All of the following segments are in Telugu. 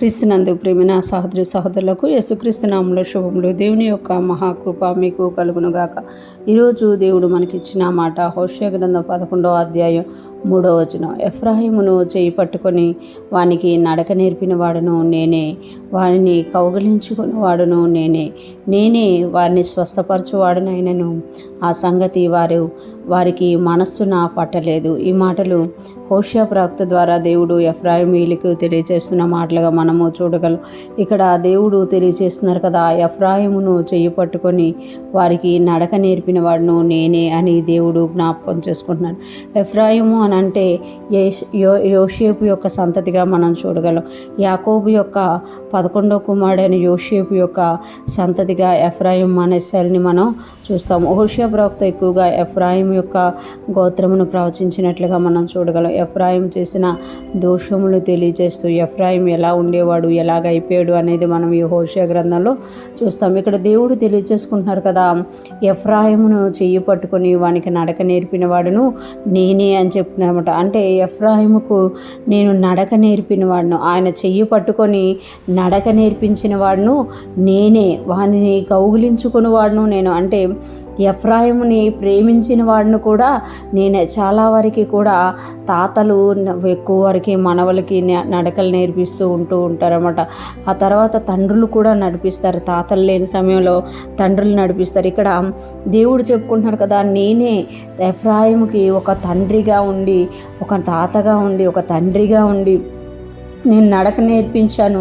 క్రీస్తునందు ప్రేమైన సహోదరి సహోదరులకు యేసుక్రీస్తు నామములో శుభములు. దేవుని యొక్క మహాకృప మీకు కలుగునుగాక. ఈరోజు దేవుడు మనకిచ్చిన మాట హోషేయ గ్రంథం 11వ అధ్యాయం 3వ వచనం. ఎఫ్రాయిమును చేయి పట్టుకొని వానికి నడక నేర్పిన వాడును నేనే, వారిని కౌగిలించుకుని వాడును నేనే వారిని స్వస్థపరచువాడునైనను ఆ సంగతి వారికి మనస్సున పట్టలేదు. ఈ మాటలు హోషేయ ప్రవక్త ద్వారా దేవుడు ఎఫ్రాయిమీలకు తెలియజేస్తున్న మాటలుగా మనము చూడగలం. ఇక్కడ దేవుడు తెలియజేస్తున్నారు కదా, ఎఫ్రాయిమును చెయ్యి పట్టుకొని వారికి నడక నేర్పిన వాడును నేనే అని దేవుడు జ్ఞాపకం చేసుకుంటున్నాడు. ఎఫ్రాయిము అని అంటే యోసేపు యొక్క సంతతిగా మనం చూడగలం. యాకోబు యొక్క 11వ కుమారుడైన యోసేపు యొక్క సంతతిగా ఎఫ్రాయిం మనస్సాలని మనం చూస్తాము. హోషేయ ప్రవక్త ఎక్కువగా ఎఫ్రాయిం యొక్క గోత్రమును ప్రవచించినట్లుగా మనం చూడగలం. ఎఫ్రాయిం చేసిన దోషములు తెలియజేస్తూ ఎఫ్రాయిం ఎలా ఉండేవాడు, ఎలాగ అయిపోయాడు అనేది మనం ఈ హోషేయ గ్రంథంలో చూస్తాం. ఇక్కడ దేవుడు తెలియజేసుకుంటున్నారు కదా, ఎఫ్రాయిమును చెయ్యి పట్టుకొని వానికి నడక నేర్పిన వాడును నేనే అని చెప్తున్నారన్నమాట. అంటే ఎఫ్రాయిముకు నేను నడక నేర్పిన వాడును, ఆయన చెయ్యి పట్టుకొని నడక నేర్పించిన వాడును నేనే, వానిని కౌగిలించుకుని వాడును నేను. అంటే ఎఫ్రాయిముని ప్రేమించిన వాడిని కూడా నేనే. చాలా వరకు కూడా తాతలు ఎక్కువ వరకు మనవలకి నడకలు నేర్పిస్తూ ఉంటారన్నమాట. ఆ తర్వాత తండ్రులు కూడా నడిపిస్తారు, తాతలు లేని సమయంలో తండ్రులు నడిపిస్తారు. ఇక్కడ దేవుడు చెప్పుకుంటున్నారు కదా, నేనే ఎఫ్రాయిముకి ఒక తండ్రిగా ఉండి, ఒక తాతగా ఉండి, ఒక తండ్రిగా ఉండి నేను నడక నేర్పించాను,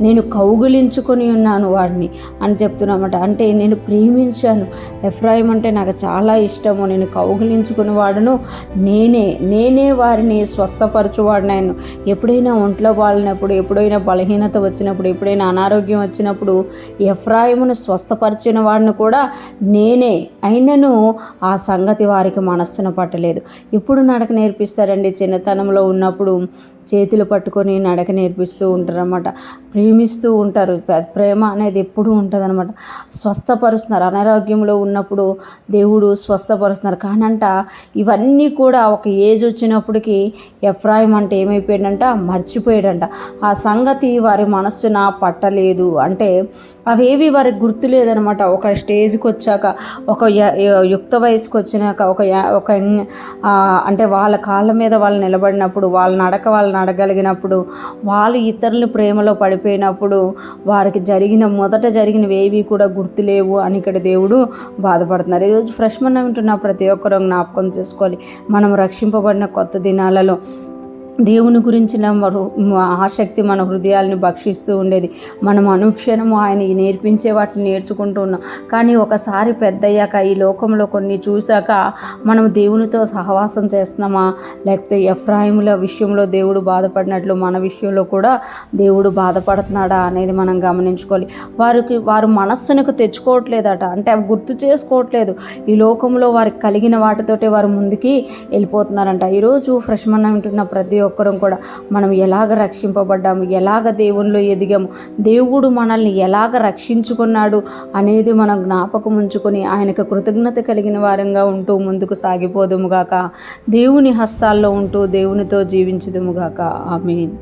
నేను కౌగిలించుకొని ఉన్నాను వాడిని అని చెప్తున్నమాట. అంటే నేను ప్రేమించాను, ఎఫ్రాయిం అంటే నాకు చాలా ఇష్టము, నేను కౌగిలించుకుని వాడును నేనే వారిని స్వస్థపరచువాడినాను. ఎప్పుడైనా ఒంట్లో బాలినప్పుడు, ఎప్పుడైనా బలహీనత వచ్చినప్పుడు, ఎప్పుడైనా అనారోగ్యం వచ్చినప్పుడు ఎఫ్రాయిమును స్వస్థపరిచిన వాడిని కూడా నేనే. అయినను ఆ సంగతి వారికి మనస్సున పట్టలేదు. ఇప్పుడు నడక నేర్పిస్తారండి, చిన్నతనంలో ఉన్నప్పుడు చేతులు పట్టుకొని నడక నేర్పిస్తూ ఉంటారన్నమాట. ప్రేమిస్తూ ఉంటారు, ప్రేమ అనేది ఎప్పుడూ ఉంటుందన్నమాట. స్వస్థపరుస్తున్నారు, అనారోగ్యంలో ఉన్నప్పుడు దేవుడు స్వస్థపరుస్తున్నారు. కానంట ఇవన్నీ కూడా ఒక ఏజ్ వచ్చినప్పటికీ ఎఫ్రాయిం అంటే ఏమైపోయాడంట, మర్చిపోయాడంట. ఆ సంగతి వారి మనస్సున పట్టలేదు. అంటే అవేవి వారికి గుర్తు లేదనమాట. ఒక స్టేజ్కి వచ్చాక, ఒక యుక్త వయసుకు వచ్చినాక, ఒక అంటే వాళ్ళ కాళ్ళ మీద వాళ్ళు నిలబడినప్పుడు, వాళ్ళు నడగలిగినప్పుడు, వాళ్ళు ఇతరుల ప్రేమలో పడిపోయినప్పుడు వారికి మొదట జరిగినవి ఏవి కూడా గుర్తులేవు అని ఇక్కడ దేవుడు బాధపడుతున్నారు. ఈరోజు ఫ్రెష్ మనం వింటున్న ప్రతి ఒక్కరూ జ్ఞాపకం చేసుకోవాలి, మనం రక్షింపబడిన కొత్త దినాలలో దేవుని గురించిన ఆసక్తి మన హృదయాలను భక్షిస్తూ ఉండేది. మనం అనుక్షణము ఆయన నేర్పించే వాటిని నేర్చుకుంటూ ఉన్నాం. కానీ ఒకసారి పెద్దయ్యాక, ఈ లోకంలో కొన్ని చూశాక మనం దేవునితో సహవాసం చేస్తున్నామా, లేకపోతే ఎఫ్రాయిముల విషయంలో దేవుడు బాధపడినట్లు మన విషయంలో కూడా దేవుడు బాధపడుతున్నాడా అనేది మనం గమనించుకోవాలి. వారు మనస్సునకు తెచ్చుకోవట్లేదట, అంటే అవి గుర్తు చేసుకోవట్లేదు. ఈ లోకంలో వారికి కలిగిన వాటితోటే వారు ముందుకి వెళ్ళిపోతున్నారంట. ఈరోజు ఫ్రెష్ మనం వింటున్న ప్రతి ఒక్కరం కూడా మనం ఎలాగ రక్షింపబడ్డాము, ఎలాగ దేవునిలో ఎదిగాము, దేవుడు మనల్ని ఎలాగ రక్షించుకున్నాడు అనేది మనం జ్ఞాపకం ఉంచుకొని ఆయనకు కృతజ్ఞత కలిగిన వారంగా ఉంటూ ముందుకు సాగిపోదుముగాక. దేవుని హస్తాల్లో ఉంటూ దేవునితో జీవించుదుముగాక. ఆమేన్.